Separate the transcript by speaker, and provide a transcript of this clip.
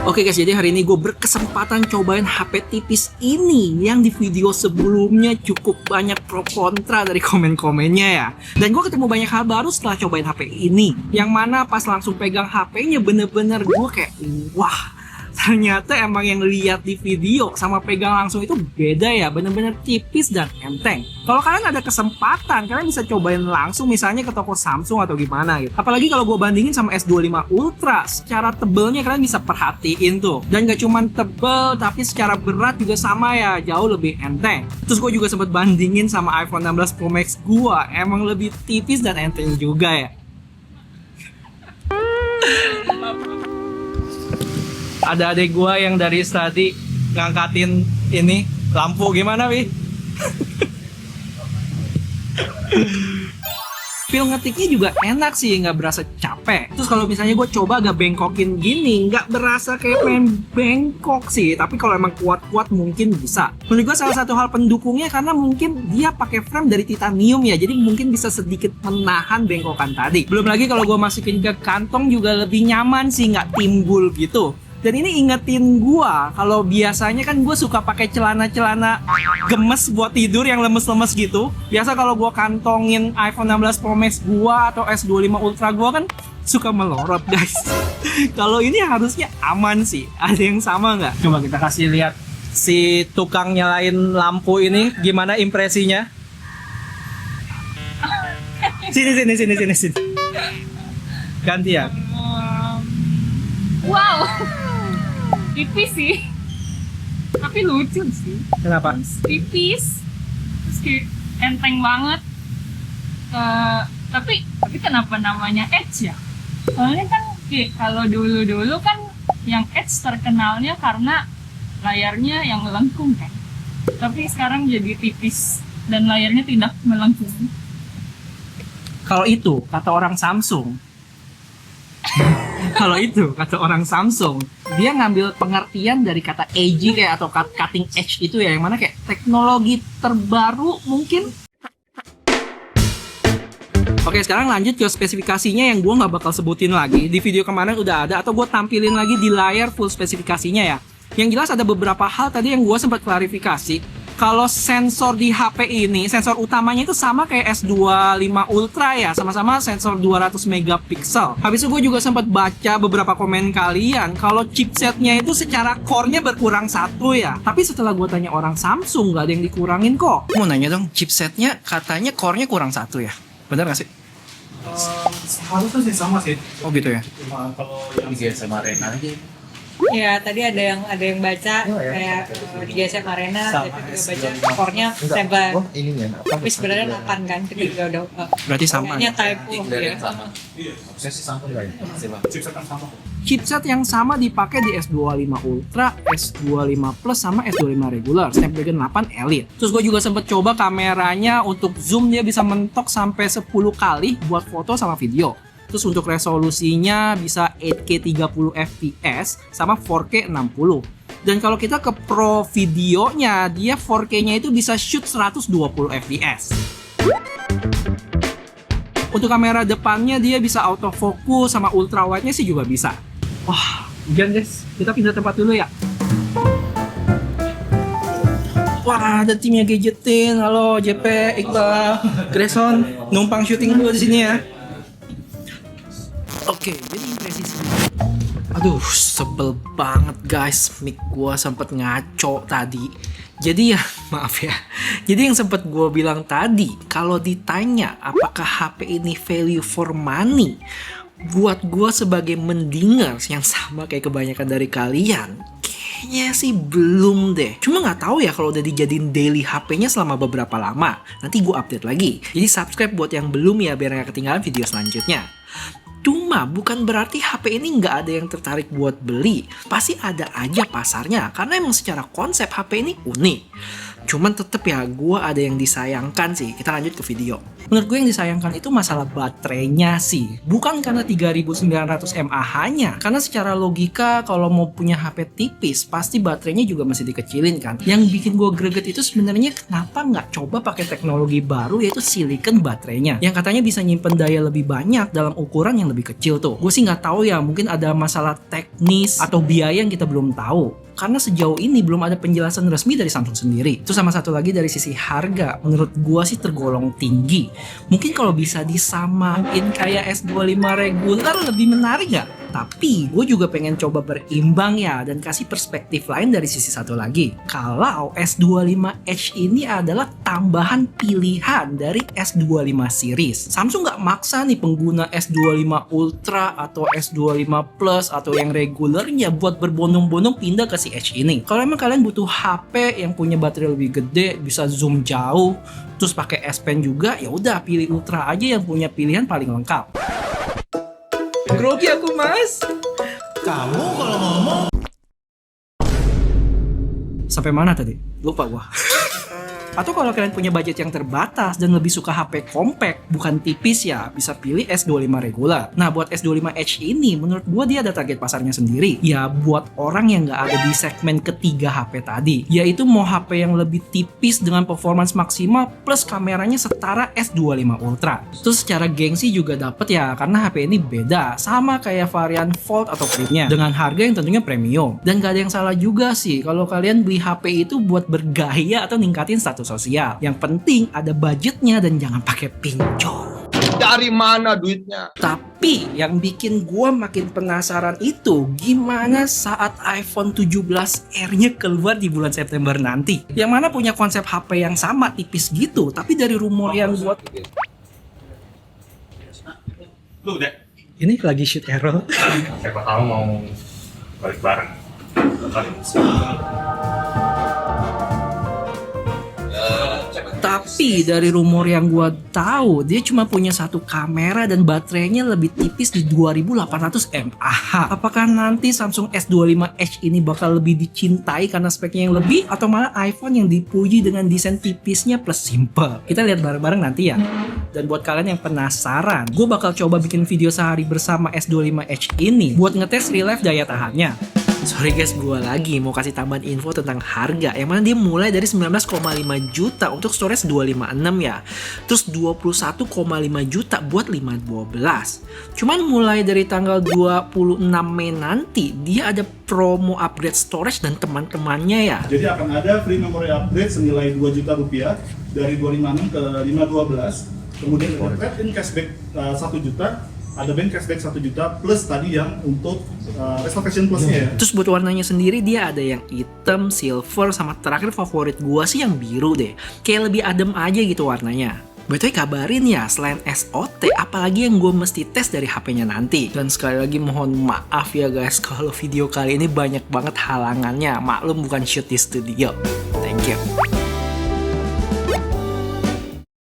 Speaker 1: Oke guys, jadi hari ini gue berkesempatan cobain HP tipis ini yang di video sebelumnya cukup banyak pro kontra dari komen-komennya ya. Dan gue ketemu banyak hal baru setelah cobain HP ini, yang mana pas langsung pegang HP-nya bener-bener gue kayak wah, ternyata emang yang lihat di video sama pegang langsung itu beda ya, bener-bener tipis dan enteng. Kalau kalian ada kesempatan, kalian bisa cobain langsung misalnya ke toko Samsung atau gimana gitu. Apalagi kalau gue bandingin sama S25 Ultra, secara tebelnya kalian bisa perhatiin tuh. Dan gak cuman tebel, tapi secara berat juga sama ya, jauh lebih enteng. Terus gue juga sempat bandingin sama iPhone 16 Pro Max gue, emang lebih tipis dan enteng juga ya. Ada adik gua yang dari tadi ngangkatin ini lampu, gimana Wi? Feel ngetiknya juga enak sih, nggak berasa capek. Terus kalau misalnya gue coba agak bengkokin gini, nggak berasa kayak pengen bengkok sih. Tapi kalau emang kuat-kuat mungkin bisa. Menurut gue salah satu hal pendukungnya karena mungkin dia pakai frame dari titanium ya, jadi mungkin bisa sedikit menahan bengkokan tadi. Belum lagi kalau gue masukin ke kantong juga lebih nyaman sih, nggak timbul gitu. Dan ini ingetin gua kalau biasanya kan gue suka pakai celana-celana gemes buat tidur yang lemes-lemes gitu. Biasa kalau gua kantongin iPhone 16 Pro Max gua atau S25 Ultra gua kan suka melorot guys. Kalau ini harusnya aman sih. Ada yang sama nggak? Coba kita kasih lihat si tukang nyalain lampu ini gimana impresinya. Sini. Ganti ya.
Speaker 2: Wow, tipis sih, tapi lucu sih.
Speaker 1: Kenapa?
Speaker 2: Tipis, terus kayak enteng banget. Tapi kenapa namanya Edge ya? Soalnya kan kayak kalau dulu kan yang Edge terkenalnya karena layarnya yang melengkung kan. Tapi sekarang jadi tipis dan layarnya tidak melengkung.
Speaker 1: Kalau itu kata orang Samsung. Kalau itu kata orang Samsung, dia ngambil pengertian dari kata edgy kayak atau cutting edge itu ya, yang mana kayak teknologi terbaru mungkin. Oke, sekarang lanjut ke spesifikasinya yang gue nggak bakal sebutin lagi. Di video kemarin udah ada, atau gue tampilin lagi di layar full spesifikasinya ya. Yang jelas ada beberapa hal tadi yang gue sempat klarifikasi. Kalau sensor di HP ini, sensor utamanya itu sama kayak S25 Ultra ya, sama-sama sensor 200 megapiksel. Habis itu gue juga sempat baca beberapa komen kalian kalau chipsetnya itu secara core-nya berkurang satu ya. Tapi setelah gue tanya orang Samsung, nggak ada yang dikurangin kok. Mau nanya dong, chipsetnya katanya core-nya kurang satu ya? Bener nggak sih?
Speaker 3: Harusnya sih sama sih.
Speaker 1: Oh gitu ya?
Speaker 3: Cuma kalau yang di GSM Arena aja
Speaker 4: Ya tadi ada yang baca kayak di GSM Arena, tapi juga baca core-nya 7. Tapi sebenarnya 8 kan, kita juga udah
Speaker 1: Berarti sama
Speaker 4: kayaknya
Speaker 1: ya?
Speaker 4: typo ya.
Speaker 3: harusnya sih sama enggak ya? Chipset kan sama.
Speaker 1: Chipset yang sama dipakai di S25 Ultra, S25 Plus, sama S25 regular, Snapdragon 8 Elite. Terus gue juga sempet coba kameranya untuk zoom, dia bisa mentok sampai 10 kali buat foto sama video. Terus untuk resolusinya bisa 8K 30 fps sama 4K 60. Dan kalau kita ke pro videonya, dia 4K-nya itu bisa shoot 120 fps. Untuk kamera depannya dia bisa autofocus, sama ultra wide-nya sih juga bisa. Wah, hujan guys. Kita pindah tempat dulu ya. Wah, ada timnya Gadgetin. Halo JP, Iqbal, Grayson, numpang syuting dulu di sini ya. Oke, jadi impresi sendiri. Aduh, sebel banget guys, mic gua sempet ngaco tadi. Jadi ya, maaf ya. Jadi yang sempet gua bilang tadi, kalau ditanya apakah HP ini value for money, buat gua sebagai mendingers yang sama kayak kebanyakan dari kalian, kayaknya sih belum deh. Cuma nggak tahu ya kalau udah dijadiin daily HP-nya selama beberapa lama. Nanti gua update lagi. Jadi subscribe buat yang belum ya, biar nggak ketinggalan video selanjutnya. Cuma bukan berarti HP ini nggak ada yang tertarik buat beli. Pasti ada aja pasarnya, karena emang secara konsep HP ini unik. Cuman tetep ya, gue ada yang disayangkan sih. Kita lanjut ke video. Menurut gue yang disayangkan itu masalah baterainya sih. Bukan karena 3900 mAh-nya. Karena secara logika kalau mau punya HP tipis, pasti baterainya juga masih dikecilin kan. Yang bikin gue greget itu sebenarnya kenapa nggak coba pakai teknologi baru yaitu silicon baterainya. Yang katanya bisa nyimpen daya lebih banyak dalam ukuran yang lebih kecil tuh. Gue sih nggak tahu ya, mungkin ada masalah teknis atau biaya yang kita belum tahu. Karena sejauh ini belum ada penjelasan resmi dari Samsung sendiri. Itu sama satu lagi dari sisi harga, menurut gua sih tergolong tinggi. Mungkin kalau bisa disamain kayak S25 reguler lebih menarik gak? Tapi gue juga pengen coba berimbang ya dan kasih perspektif lain dari sisi satu lagi. Kalau S25 Edge ini adalah tambahan pilihan dari S25 series. Samsung gak maksa nih pengguna S25 Ultra atau S25 Plus atau yang regulernya buat berbondong-bondong pindah ke si Edge ini. Kalau emang kalian butuh HP yang punya baterai lebih gede, bisa zoom jauh, terus pakai S Pen juga, ya udah pilih Ultra aja yang punya pilihan paling lengkap. Grogi aku mas.
Speaker 3: Kamu kalau ngomong
Speaker 1: sampai mana tadi? Lupa gua. Atau kalau kalian punya budget yang terbatas dan lebih suka HP compact, bukan tipis ya, bisa pilih S25 regular. Nah, buat S25 Edge ini, menurut gua dia ada target pasarnya sendiri. Ya, buat orang yang nggak ada di segmen ketiga HP tadi. Yaitu mau HP yang lebih tipis dengan performance maksimal plus kameranya setara S25 Ultra. Terus secara gengsi juga dapet ya, karena HP ini beda. Sama kayak varian Fold atau Flip-nya. Dengan harga yang tentunya premium. Dan gak ada yang salah juga sih, kalau kalian beli HP itu buat bergaya atau ningkatin status sosial. Yang penting ada budgetnya dan jangan pakai pinjol.
Speaker 5: Dari mana duitnya?
Speaker 1: Tapi yang bikin gua makin penasaran itu gimana saat iPhone 17R-nya keluar di bulan September nanti. Yang mana punya konsep HP yang sama tipis gitu, tapi dari rumor yang buat
Speaker 3: lu udah
Speaker 1: ini lagi shoot error.
Speaker 3: siapa tahu mau balik bareng.
Speaker 1: Tapi dari rumor yang gua tahu dia cuma punya satu kamera dan baterainya lebih tipis di 2800 mAh. Apakah nanti Samsung S25 Edge ini bakal lebih dicintai karena speknya yang lebih atau malah iPhone yang dipuji dengan desain tipisnya plus simple? Kita lihat bareng-bareng nanti ya. Dan buat kalian yang penasaran, gue bakal coba bikin video sehari bersama S25 Edge ini buat ngetes real life daya tahannya. Sorry guys, gue lagi mau kasih tambahan info tentang harga, yang mana dia mulai dari 19,5 juta untuk storage 256 ya. Terus 21,5 juta buat 512. Cuman mulai dari tanggal 26 Mei nanti dia ada promo upgrade storage dan teman-temannya ya.
Speaker 6: Jadi akan ada free memory upgrade senilai 2 juta rupiah dari 256 ke 512. Kemudian ada trade-in cashback 1 juta. Ada bank cashback 1 juta plus tadi yang untuk reservation plusnya ya.
Speaker 1: Terus buat warnanya sendiri dia ada yang hitam, silver, sama terakhir favorit gua sih yang biru deh. Kayak lebih adem aja gitu warnanya. Betul kabarin ya, selain SOT, apalagi yang gue mesti tes dari HP-nya nanti. Dan sekali lagi mohon maaf ya guys, kalau video kali ini banyak banget halangannya. Maklum bukan shoot di studio. Thank you.